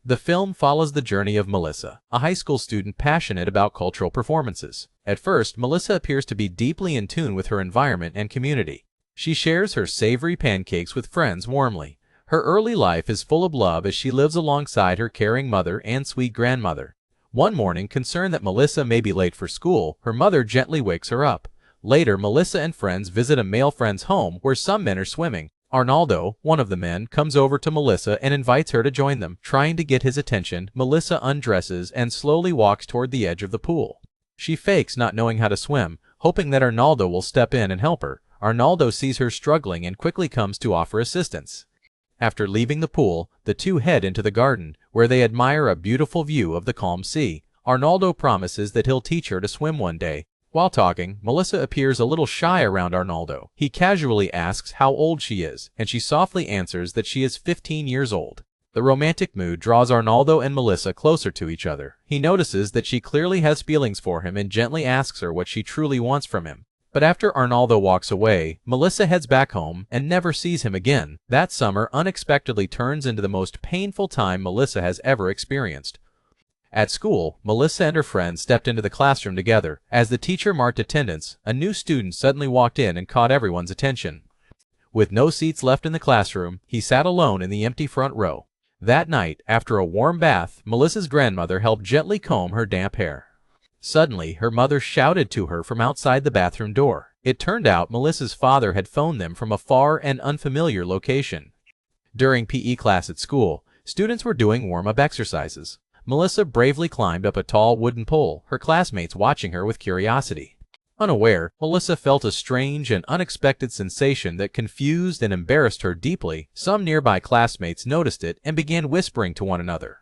The film follows the journey of Melissa, a high school student passionate about cultural performances. At first, Melissa appears to be deeply in tune with her environment and community. She shares her savory pancakes with friends warmly. Her early life is full of love as she lives alongside her caring mother and sweet grandmother. One morning, concerned that Melissa may be late for school, her mother gently wakes her up. Later, Melissa and friends visit a male friend's home where some men are swimming. Arnaldo, one of the men, comes over to Melissa and invites her to join them. Trying to get his attention, Melissa undresses and slowly walks toward the edge of the pool. She fakes not knowing how to swim, hoping that Arnaldo will step in and help her. Arnaldo sees her struggling and quickly comes to offer assistance. After leaving the pool, the two head into the garden, where they admire a beautiful view of the calm sea. Arnaldo promises that he'll teach her to swim one day. While talking, Melissa appears a little shy around Arnaldo. He casually asks how old she is, and she softly answers that she is 15 years old. The romantic mood draws Arnaldo and Melissa closer to each other. He notices that she clearly has feelings for him and gently asks her what she truly wants from him. But after Arnaldo walks away, Melissa heads back home and never sees him again. That summer unexpectedly turns into the most painful time Melissa has ever experienced. At school, Melissa and her friends stepped into the classroom together. As the teacher marked attendance, a new student suddenly walked in and caught everyone's attention. With no seats left in the classroom, he sat alone in the empty front row. That night, after a warm bath, Melissa's grandmother helped gently comb her damp hair. Suddenly, her mother shouted to her from outside the bathroom door. It turned out Melissa's father had phoned them from a far and unfamiliar location. During PE class at school, students were doing warm-up exercises. Melissa bravely climbed up a tall wooden pole, her classmates watching her with curiosity. Unaware, Melissa felt a strange and unexpected sensation that confused and embarrassed her deeply. Some nearby classmates noticed it and began whispering to one another.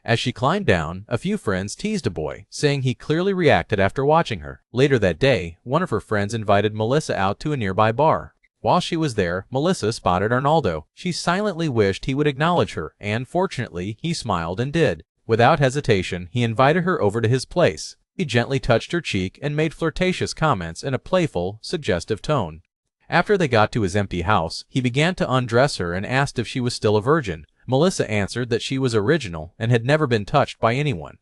As she climbed down, a few friends teased a boy, saying he clearly reacted after watching her. Later that day, one of her friends invited Melissa out to a nearby bar. While she was there, Melissa spotted Arnaldo. She silently wished he would acknowledge her, and fortunately, he smiled and did. Without hesitation, he invited her over to his place. He gently touched her cheek and made flirtatious comments in a playful, suggestive tone. After they got to his empty house, he began to undress her and asked if she was still a virgin. Melissa answered that she was original and had never been touched by anyone.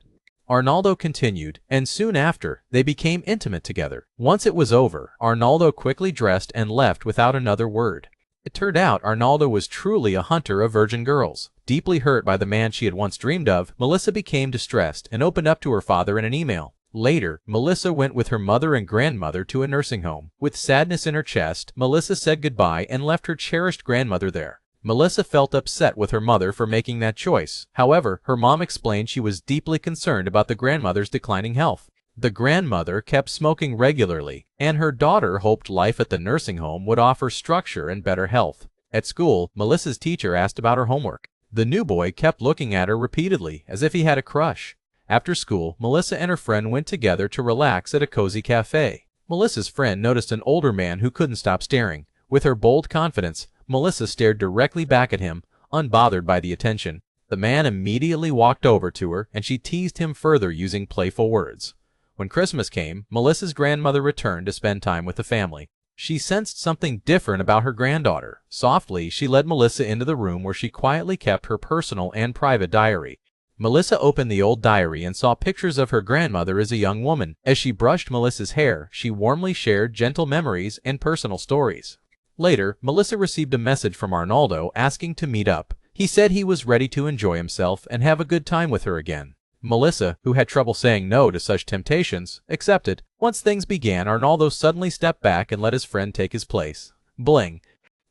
Arnaldo continued, and soon after, they became intimate together. Once it was over, Arnaldo quickly dressed and left without another word. It turned out Arnaldo was truly a hunter of virgin girls. Deeply hurt by the man she had once dreamed of, Melissa became distressed and opened up to her father in an email. Later, Melissa went with her mother and grandmother to a nursing home. With sadness in her chest, Melissa said goodbye and left her cherished grandmother there. Melissa felt upset with her mother for making that choice. However, her mom explained she was deeply concerned about the grandmother's declining health. The grandmother kept smoking regularly, and her daughter hoped life at the nursing home would offer structure and better health. At school, Melissa's teacher asked about her homework. The new boy kept looking at her repeatedly, as if he had a crush. After school, Melissa and her friend went together to relax at a cozy cafe. Melissa's friend noticed an older man who couldn't stop staring. With her bold confidence, Melissa stared directly back at him, unbothered by the attention. The man immediately walked over to her, and she teased him further using playful words. When Christmas came, Melissa's grandmother returned to spend time with the family. She sensed something different about her granddaughter. Softly, she led Melissa into the room where she quietly kept her personal and private diary. Melissa opened the old diary and saw pictures of her grandmother as a young woman. As she brushed Melissa's hair, she warmly shared gentle memories and personal stories. Later, Melissa received a message from Arnaldo asking to meet up. He said he was ready to enjoy himself and have a good time with her again. Melissa, who had trouble saying no to such temptations, accepted. Once things began, Arnaldo suddenly stepped back and let his friend take his place. Bling!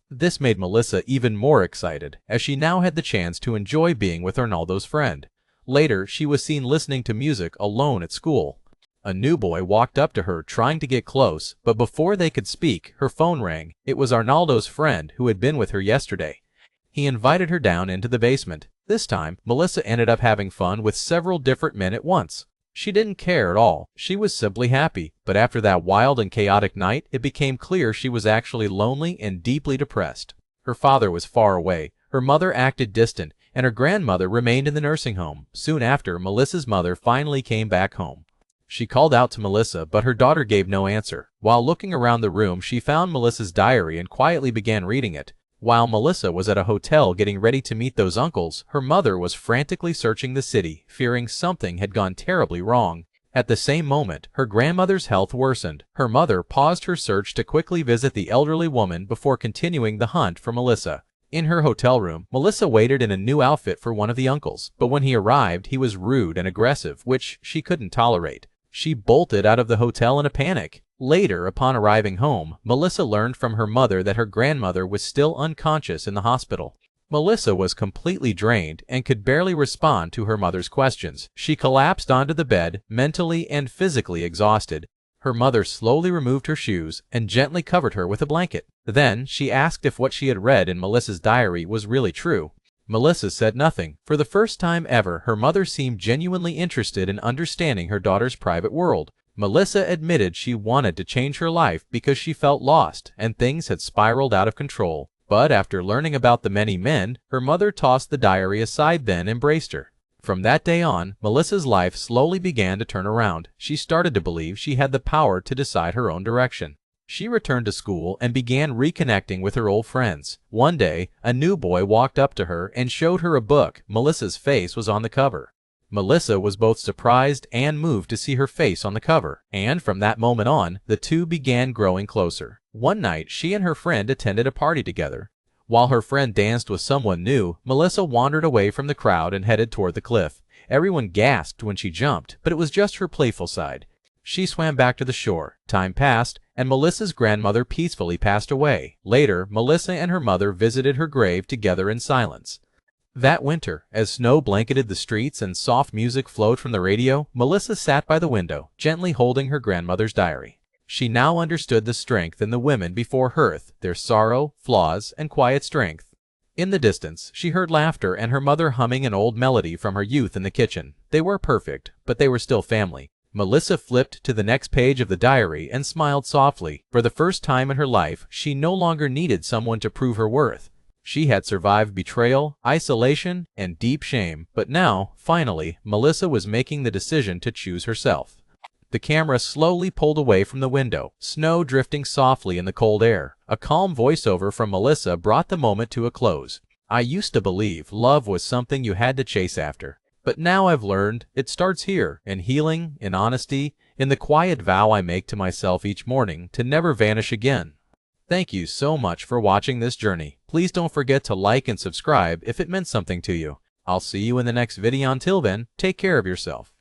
This made Melissa even more excited, as she now had the chance to enjoy being with Arnaldo's friend. Later, she was seen listening to music alone at school. A new boy walked up to her trying to get close, but before they could speak, her phone rang. It was Arnaldo's friend who had been with her yesterday. He invited her down into the basement. This time, Melissa ended up having fun with several different men at once. She didn't care at all. She was simply happy. But after that wild and chaotic night, it became clear she was actually lonely and deeply depressed. Her father was far away. Her mother acted distant, and her grandmother remained in the nursing home. Soon after, Melissa's mother finally came back home. She called out to Melissa, but her daughter gave no answer. While looking around the room, she found Melissa's diary and quietly began reading it. While Melissa was at a hotel getting ready to meet those uncles, her mother was frantically searching the city, fearing something had gone terribly wrong. At the same moment, her grandmother's health worsened. Her mother paused her search to quickly visit the elderly woman before continuing the hunt for Melissa. In her hotel room, Melissa waited in a new outfit for one of the uncles, but when he arrived, he was rude and aggressive, which she couldn't tolerate. She bolted out of the hotel in a panic. Later, upon arriving home, Melissa learned from her mother that her grandmother was still unconscious in the hospital. Melissa was completely drained and could barely respond to her mother's questions. She collapsed onto the bed, mentally and physically exhausted. Her mother slowly removed her shoes and gently covered her with a blanket. Then, she asked if what she had read in Melissa's diary was really true. Melissa said nothing. For the first time ever, her mother seemed genuinely interested in understanding her daughter's private world. Melissa admitted she wanted to change her life because she felt lost and things had spiraled out of control. But after learning about the many men, her mother tossed the diary aside, then embraced her. From that day on, Melissa's life slowly began to turn around. She started to believe she had the power to decide her own direction. She returned to school and began reconnecting with her old friends. One day, a new boy walked up to her and showed her a book. Melissa's face was on the cover. Melissa was both surprised and moved to see her face on the cover, and from that moment on, the two began growing closer. One night, she and her friend attended a party together. While her friend danced with someone new, Melissa wandered away from the crowd and headed toward the cliff. Everyone gasped when she jumped, but it was just her playful side. She swam back to the shore. Time passed, and Melissa's grandmother peacefully passed away. Later, Melissa and her mother visited her grave together in silence. That winter, as snow blanketed the streets and soft music flowed from the radio, Melissa sat by the window, gently holding her grandmother's diary. She now understood the strength in the women before her, their sorrow, flaws, and quiet strength. In the distance, she heard laughter and her mother humming an old melody from her youth in the kitchen. They were perfect, but they were still family. Melissa flipped to the next page of the diary and smiled softly. For the first time in her life, she no longer needed someone to prove her worth. She had survived betrayal, isolation, and deep shame, but now, finally, Melissa was making the decision to choose herself. The camera slowly pulled away from the window, snow drifting softly in the cold air. A calm voiceover from Melissa brought the moment to a close. "I used to believe love was something you had to chase after. But now I've learned it starts here, in healing, in honesty, in the quiet vow I make to myself each morning to never vanish again." Thank you so much for watching this journey. Please don't forget to like and subscribe if it meant something to you. I'll see you in the next video. Until then, take care of yourself.